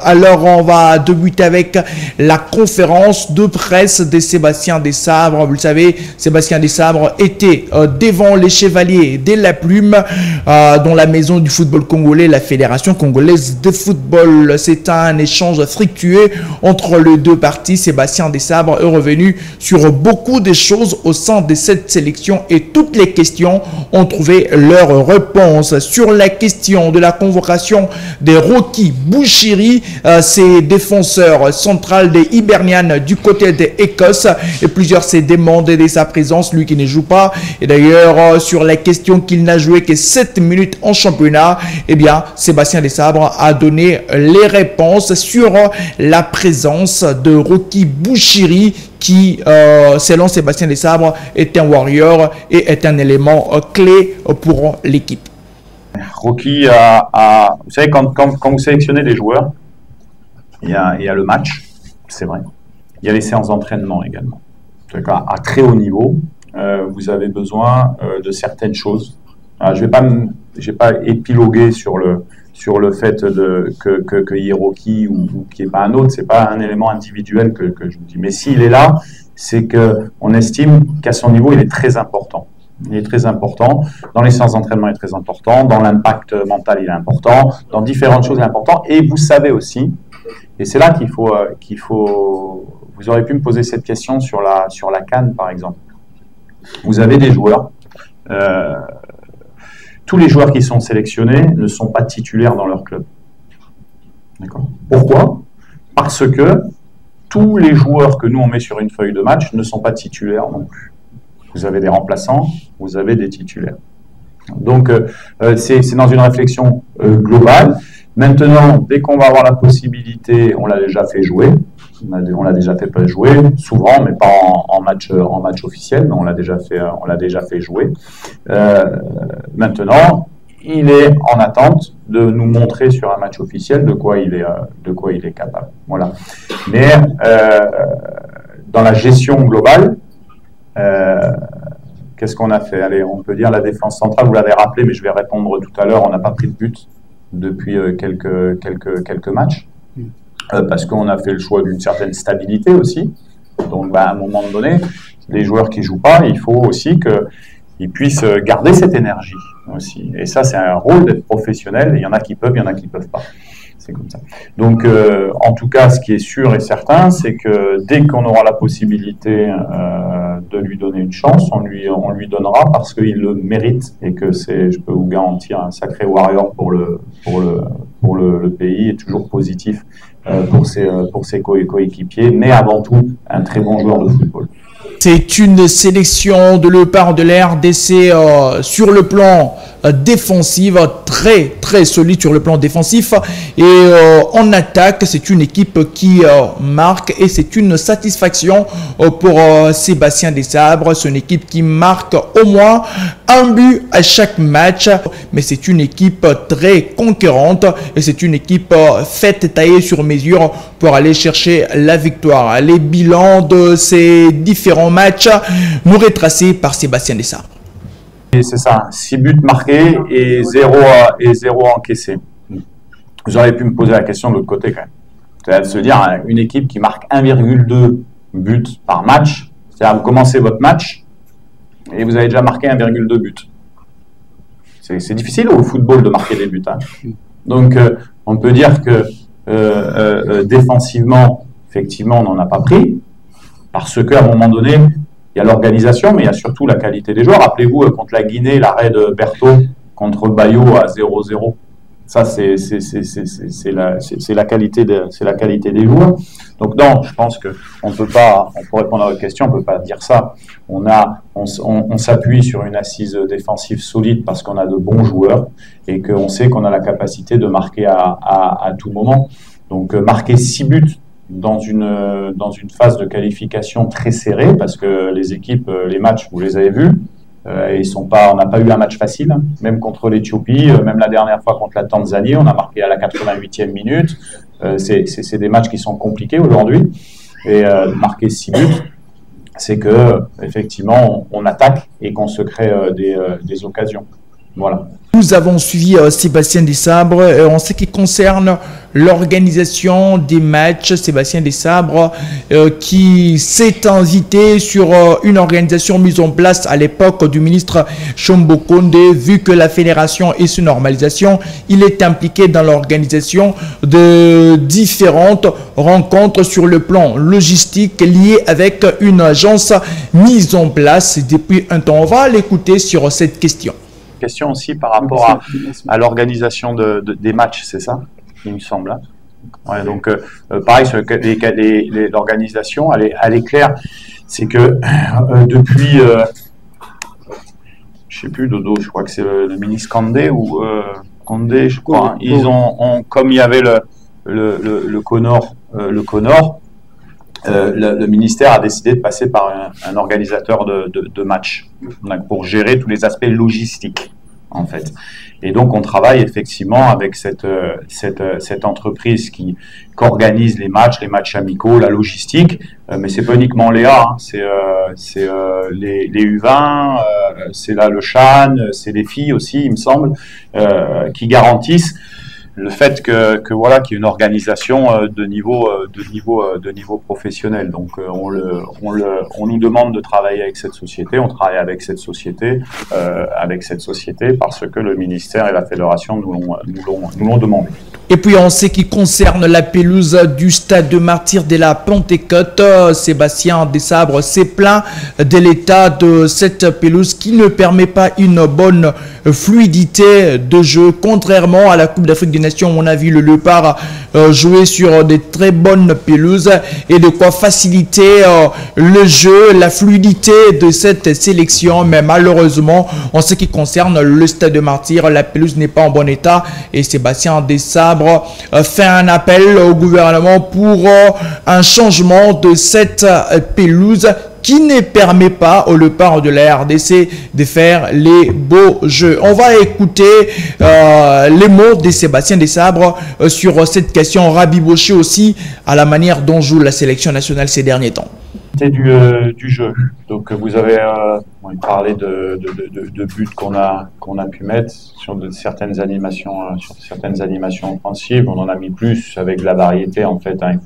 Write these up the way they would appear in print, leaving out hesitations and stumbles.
Alors on va débuter avec la conférence de presse de Sébastien Desabre. Vous le savez, Sébastien Desabre était devant les Chevaliers de la Plume dans la maison du football congolais, la Fédération congolaise de football. C'est un échange fructueux entre les deux parties. Sébastien Desabre est revenu sur beaucoup de choses au sein de cette sélection et toutes les questions ont trouvé leur réponse. Sur la question de la convocation de Rocky Bouchiri, ses défenseurs centrales des Hibernian du côté de l'Écosse et plusieurs s'est demandé de sa présence, lui qui ne joue pas. Et d'ailleurs, sur la question qu'il n'a joué que 7 minutes en championnat, eh bien, Sébastien Desabre a donné les réponses sur la présence de Rocky Bouchiri qui, selon Sébastien Desabre, est un warrior et est un élément clé pour l'équipe. Rocky vous savez, quand vous sélectionnez des joueurs, il y a le match, c'est vrai. Il y a les séances d'entraînement également. À très haut niveau, vous avez besoin de certaines choses. Alors, je vais pas épiloguer sur le fait que y ait Rocky ou qu'il n'y ait pas un autre. C'est pas un élément individuel que je vous dis. Mais s'il est là, c'est qu'on estime qu'à son niveau, il est très important. Il est très important. Dans les séances d'entraînement, il est très important. Dans l'impact mental, il est important. Dans différentes choses, il est important. Et vous savez aussi, et c'est là qu'il faut. Vous aurez pu me poser cette question sur la CAN, par exemple. Vous avez des joueurs. Tous les joueurs qui sont sélectionnés ne sont pas titulaires dans leur club. D'accord ? Pourquoi ? Parce que tous les joueurs que nous on met sur une feuille de match ne sont pas titulaires non plus. Vous avez des remplaçants, vous avez des titulaires. Donc, c'est dans une réflexion globale. Maintenant, dès qu'on va avoir la possibilité, on l'a déjà fait jouer. On l'a déjà fait pas jouer, souvent, mais pas en match officiel, mais on l'a déjà fait jouer. Maintenant, il est en attente de nous montrer sur un match officiel de quoi il est capable. Voilà. Mais dans la gestion globale, qu'est-ce qu'on a fait? Allez, on peut dire la défense centrale, vous l'avez rappelé, mais je vais répondre tout à l'heure, on n'a pas pris de but depuis quelques matchs, parce qu'on a fait le choix d'une certaine stabilité aussi. Donc, à un moment donné, les joueurs qui ne jouent pas, il faut aussi qu'ils puissent garder cette énergie aussi. Et ça, c'est un rôle d'être professionnel. Il y en a qui peuvent, il y en a qui ne peuvent pas. C'est comme ça. Donc, en tout cas, ce qui est sûr et certain, c'est que dès qu'on aura la possibilité de lui donner une chance, on lui donnera parce qu'il le mérite et que je peux vous garantir, un sacré warrior pour le pays et toujours positif pour ses coéquipiers, mais avant tout, un très bon joueur de football. C'est une sélection de Léopard de la RDC sur le plan défensif, très solide sur le plan défensif. Et en attaque, c'est une équipe qui marque et c'est une satisfaction pour Sébastien Desabre. C'est une équipe qui marque au moins un but à chaque match. Mais c'est une équipe très conquérante et c'est une équipe faite, taillée sur mesure pour aller chercher la victoire. Les bilans de ces différents matchs nous retracés par Sébastien Desabre. Et c'est ça, 6 buts marqués et 0 encaissés. Vous auriez pu me poser la question de l'autre côté quand même. C'est-à-dire de se dire, une équipe qui marque 1,2 buts par match, c'est-à-dire vous commencez votre match et vous avez déjà marqué 1,2 buts. C'est difficile au football de marquer des buts. Hein. Donc on peut dire que défensivement, effectivement, on n'en a pas pris, parce qu'à un moment donné, il y a l'organisation, mais il y a surtout la qualité des joueurs. Rappelez-vous, contre la Guinée, l'arrêt de Berthaud contre Bayo à 0-0. Ça, c'est la qualité des joueurs. Donc non, je pense qu'on ne peut pas, pour répondre à votre question, on ne peut pas dire ça. On s'appuie sur une assise défensive solide parce qu'on a de bons joueurs et qu'on sait qu'on a la capacité de marquer à tout moment. Donc marquer 6 buts dans une phase de qualification très serrée, parce que les équipes, les matchs, vous les avez vus, on n'a pas eu un match facile, même contre l'Éthiopie, même la dernière fois contre la Tanzanie, on a marqué à la 88e minute. C'est des matchs qui sont compliqués aujourd'hui, et marquer 6 buts, c'est que effectivement on attaque et qu'on se crée des occasions. Voilà. Nous avons suivi Sébastien Desabre en ce qui concerne l'organisation des matchs. Sébastien Desabre qui s'est invité sur une organisation mise en place à l'époque du ministre Chombo Condé. Vu que la fédération est sous normalisation, il est impliqué dans l'organisation de différentes rencontres sur le plan logistique liées avec une agence mise en place depuis un temps. On va l'écouter sur cette question. Question aussi par rapport à l'organisation des matchs, c'est ça, il me semble. Hein. Ouais, donc, pareil, sur l'organisation, elle est claire. C'est que depuis, je sais plus, Dodo, je crois que c'est le ministre Condé ou Condé, je crois. Hein, ils ont, comme il y avait le Conor, le ministère a décidé de passer par un organisateur de match pour gérer tous les aspects logistiques, en fait. Et donc, on travaille effectivement avec cette entreprise qui organise les matchs amicaux, la logistique. Mais c'est pas uniquement Léa, hein, c'est les U20, c'est là le CHAN, c'est les filles aussi, il me semble, qui garantissent le fait que voilà, qu'il y ait une organisation de niveau professionnel. Donc on nous demande de travailler avec cette société, on travaille avec cette société parce que le ministère et la fédération nous l'ont demandé. Et puis en ce qui concerne la pelouse du stade de Martyrs de la Pentecôte, Sébastien Desabre s'est plaint de l'état de cette pelouse qui ne permet pas une bonne fluidité de jeu. Contrairement à la Coupe d'Afrique des Nations, on a vu le Léopard jouer sur des très bonnes pelouses et de quoi faciliter le jeu, la fluidité de cette sélection. Mais malheureusement, en ce qui concerne le stade de Martyrs, la pelouse n'est pas en bon état et Sébastien Desabre fait un appel au gouvernement pour un changement de cette pelouse qui ne permet pas au Léopard de la RDC de faire les beaux jeux. On va écouter les mots de Sébastien Desabre sur cette question, rabibochée aussi à la manière dont joue la sélection nationale ces derniers temps. C'est du jeu. Donc vous avez parlé de buts qu'on a pu mettre sur certaines animations offensives. On en a mis plus avec de la variété en fait. Hein. Il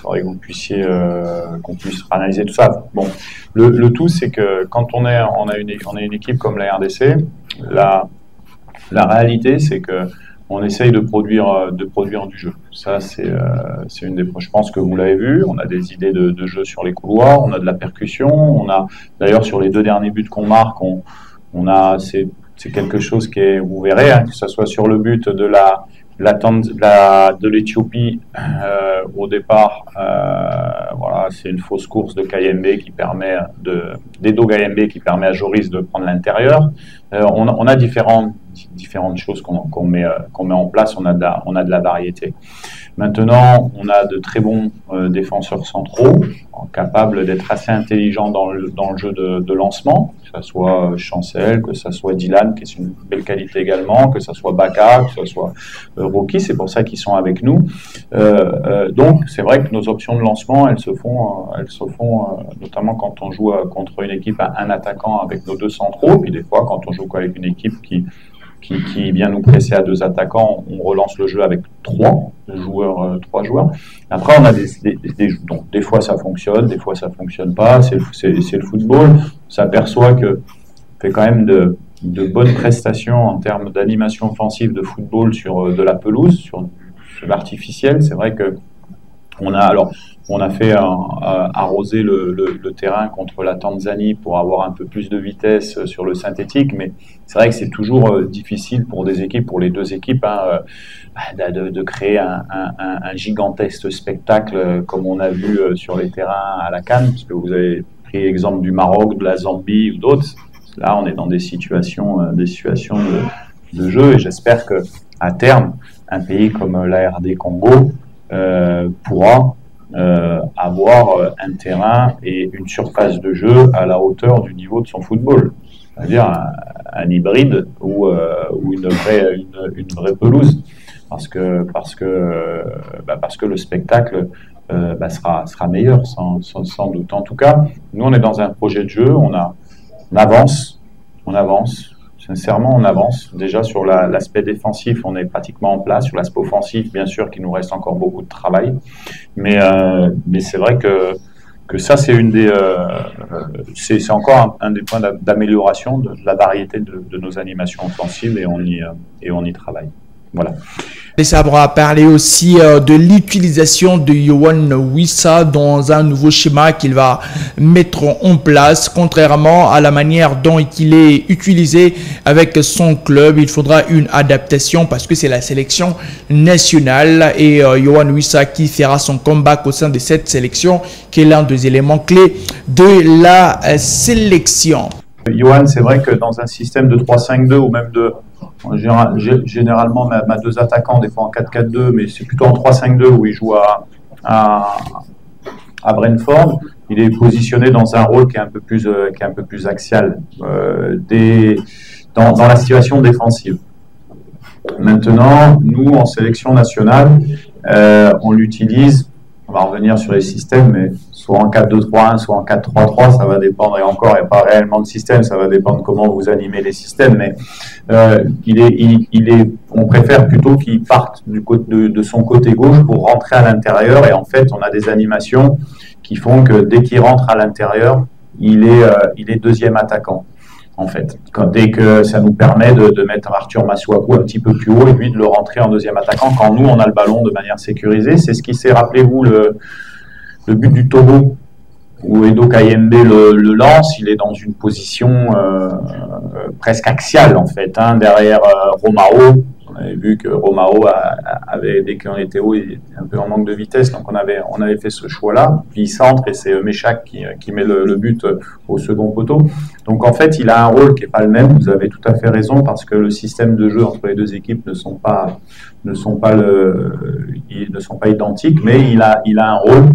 faudrait que vous puissiez qu'on puisse analyser tout ça. Bon, le tout c'est que quand on a une équipe comme la RDC, la réalité c'est que on essaye de produire du jeu. Ça, c'est une des. Je pense que vous l'avez vu. On a des idées de jeu sur les couloirs. On a de la percussion. On a d'ailleurs sur les 2 derniers buts qu'on marque, on a c'est quelque chose qui est. Vous verrez, hein, que ce soit sur le but de l'Éthiopie au départ. Voilà, c'est une fausse course de Kayembe qui permet d'Edo Kayembe qui permet à Joris de prendre l'intérieur. On a différentes choses qu'on met en place. On a de la variété. Maintenant, on a de très bons défenseurs centraux, capables d'être assez intelligents dans le jeu de lancement, que ce soit Chancel, que ce soit Dylan, qui est une belle qualité également, que ce soit Baka, que ce soit Rocky, c'est pour ça qu'ils sont avec nous. Donc, c'est vrai que nos options de lancement, elles se font notamment quand on joue contre une équipe à un attaquant avec nos 2 centraux, puis des fois quand on joue avec une équipe qui vient nous presser à 2 attaquants, on relance le jeu avec 3 joueurs. Après, on a donc des fois ça fonctionne, des fois ça fonctionne pas. C'est le football. On s'aperçoit que fait quand même de bonnes prestations en termes d'animation offensive de football sur de la pelouse, sur l'artificiel. C'est vrai que on a fait arroser le terrain contre la Tanzanie pour avoir un peu plus de vitesse sur le synthétique, mais c'est vrai que c'est toujours difficile pour des équipes, pour les 2 équipes, hein, de créer un gigantesque spectacle comme on a vu sur les terrains à la CAN, parce que vous avez pris l'exemple du Maroc, de la Zambie ou d'autres. Là, on est dans des situations de jeu, et j'espère que à terme, un pays comme la RD Congo pourra avoir un terrain et une surface de jeu à la hauteur du niveau de son football, c'est-à-dire un hybride ou une vraie pelouse, parce que le spectacle sera meilleur sans doute. En tout cas, nous on est dans un projet de jeu, on avance. Sincèrement, on avance. Déjà sur l'aspect défensif, on est pratiquement en place. Sur l'aspect offensif, bien sûr qu'il nous reste encore beaucoup de travail. Mais c'est vrai que ça, c'est c'est encore un des points d'amélioration de la variété de nos animations offensives, et on y travaille. Voilà. Les Sabres a parlé aussi de l'utilisation de Yoann Wissa dans un nouveau schéma qu'il va mettre en place. Contrairement à la manière dont il est utilisé avec son club, il faudra une adaptation parce que c'est la sélection nationale et Yoann Wissa qui fera son comeback au sein de cette sélection, qui est l'un des éléments clés de la sélection. Yoann, c'est vrai que dans un système de 3-5-2 ou même généralement, ma deux attaquants, des fois en 4-4-2, mais c'est plutôt en 3-5-2 où il joue à Brentford. Il est positionné dans un rôle qui est un peu plus axial dans la situation défensive. Maintenant, nous, en sélection nationale, on l'utilise. On va revenir sur les systèmes, mais soit en 4-2-3-1, soit en 4-3-3, ça va dépendre, et encore, il n'y a pas réellement de système, ça va dépendre de comment vous animez les systèmes, mais on préfère plutôt qu'il parte de son côté gauche pour rentrer à l'intérieur, et en fait, on a des animations qui font que dès qu'il rentre à l'intérieur, il est deuxième attaquant. En fait, dès que ça nous permet de mettre Arthur Masuaku un petit peu plus haut et lui de le rentrer en deuxième attaquant quand nous on a le ballon de manière sécurisée. C'est ce qui s'est, rappelez-vous, le but du Togo où Edo Kayembe le lance. Il est dans une position presque axiale en fait, derrière Romao. On avait vu que Romao avait, dès qu'on était haut, il était un peu en manque de vitesse, donc on avait fait ce choix-là. Puis il centre et c'est Meshak qui met le but au second poteau. Donc en fait, il a un rôle qui n'est pas le même. Vous avez tout à fait raison parce que le système de jeu entre les deux équipes ne sont pas identiques, mais il a un rôle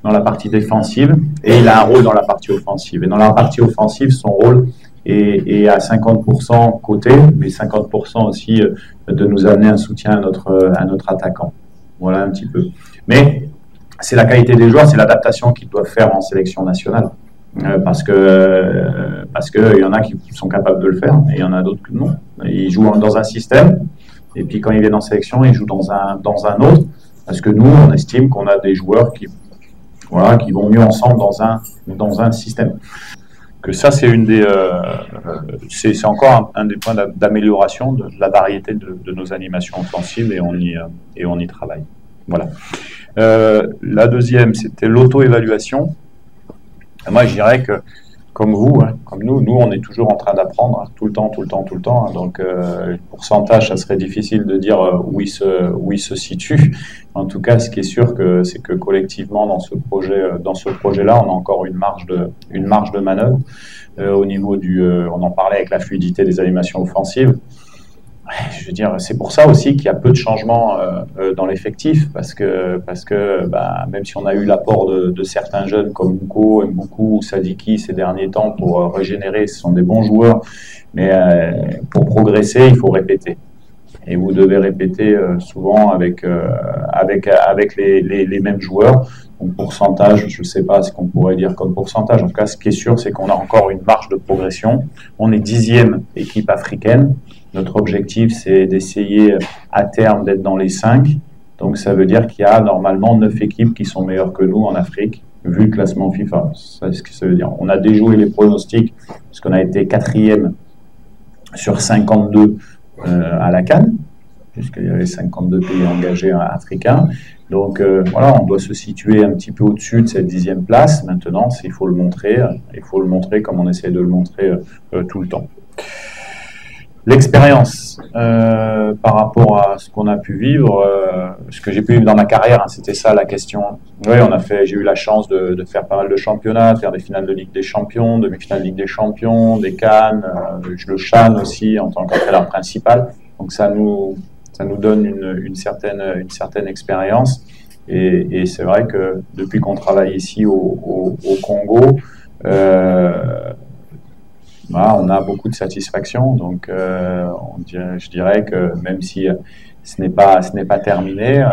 dans la partie défensive et il a un rôle dans la partie offensive. Et dans la partie offensive, son rôle est à 50% côté, mais 50% aussi de nous amener un soutien à notre attaquant. Voilà un petit peu. Mais c'est la qualité des joueurs, c'est l'adaptation qu'ils doivent faire en sélection nationale. Parce que il y en a qui sont capables de le faire et il y en a d'autres que non. Ils jouent dans un système et puis quand ils viennent en sélection, ils jouent dans un autre. Parce que nous, on estime qu'on a des joueurs qui vont mieux ensemble dans un système. Que ça, c'est c'est encore un des points d'amélioration de la variété de nos animations offensives et on y travaille. Voilà. La deuxième, c'était l'auto-évaluation. Moi, je dirais que, comme vous, comme nous, on est toujours en train d'apprendre, tout le temps. Donc, le pourcentage, ça serait difficile de dire où il se situe. En tout cas, ce qui est sûr, c'est que collectivement, dans ce projet-là, on a encore une marge de manœuvre au niveau on en parlait avec la fluidité des animations offensives. Je veux dire, c'est pour ça aussi qu'il y a peu de changements dans l'effectif, parce que même si on a eu l'apport de certains jeunes comme Mouko, Mboukou ou Sadiki ces derniers temps pour régénérer, ce sont des bons joueurs, mais pour progresser, il faut répéter. Et vous devez répéter souvent avec les mêmes joueurs. Donc pourcentage, je ne sais pas ce qu'on pourrait dire comme pourcentage. En tout cas, ce qui est sûr, c'est qu'on a encore une marge de progression. On est 10e équipe africaine. Notre objectif, c'est d'essayer à terme d'être dans les 5. Donc ça veut dire qu'il y a normalement 9 équipes qui sont meilleures que nous en Afrique, vu le classement FIFA. C'est ce que ça veut dire. On a déjoué les pronostics, parce qu'on a été 4e sur 52 à la CAN, puisqu'il y avait 52 pays engagés africains. Donc voilà, on doit se situer un petit peu au-dessus de cette 10e place. Maintenant, il faut le montrer comme on essaie de le montrer tout le temps. L'expérience par rapport à ce qu'on a pu vivre, ce que j'ai pu vivre dans ma carrière, c'était ça la question. Oui, j'ai eu la chance de faire pas mal de championnats, de faire des finales de Ligue des Champions, demi-finales de Ligue des Champions, des CAN, le CHAN aussi en tant qu'entraîneur principal. Donc ça nous donne une certaine expérience. Et c'est vrai que depuis qu'on travaille ici au Congo, on a beaucoup de satisfaction. Donc, je dirais que même si ce n'est pas terminé,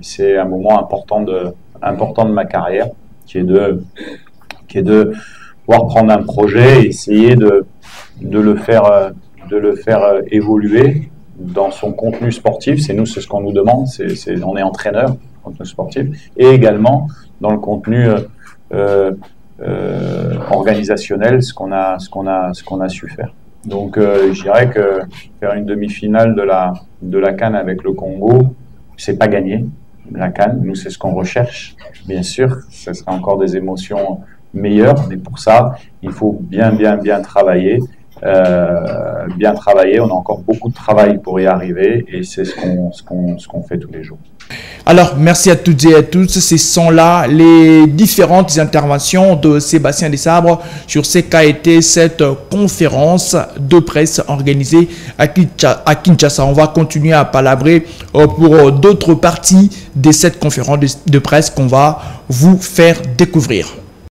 c'est un moment important de ma carrière, qui est de pouvoir prendre un projet et essayer de le faire évoluer dans son contenu sportif. C'est ce qu'on nous demande. On est entraîneur, contenu sportif, et également dans le contenu organisationnel, ce qu'on a su faire. Donc, je dirais que faire une demi-finale de la CAN avec le Congo, c'est pas gagné. La CAN, nous, c'est ce qu'on recherche, bien sûr. Ce sera encore des émotions meilleures, mais pour ça, il faut bien travailler. On a encore beaucoup de travail pour y arriver, et c'est ce qu'on fait tous les jours. Alors, merci à toutes et à tous. Ce sont là les différentes interventions de Sébastien Desabre sur ce qu'a été cette conférence de presse organisée à Kinshasa. On va continuer à palabrer pour d'autres parties de cette conférence de presse qu'on va vous faire découvrir.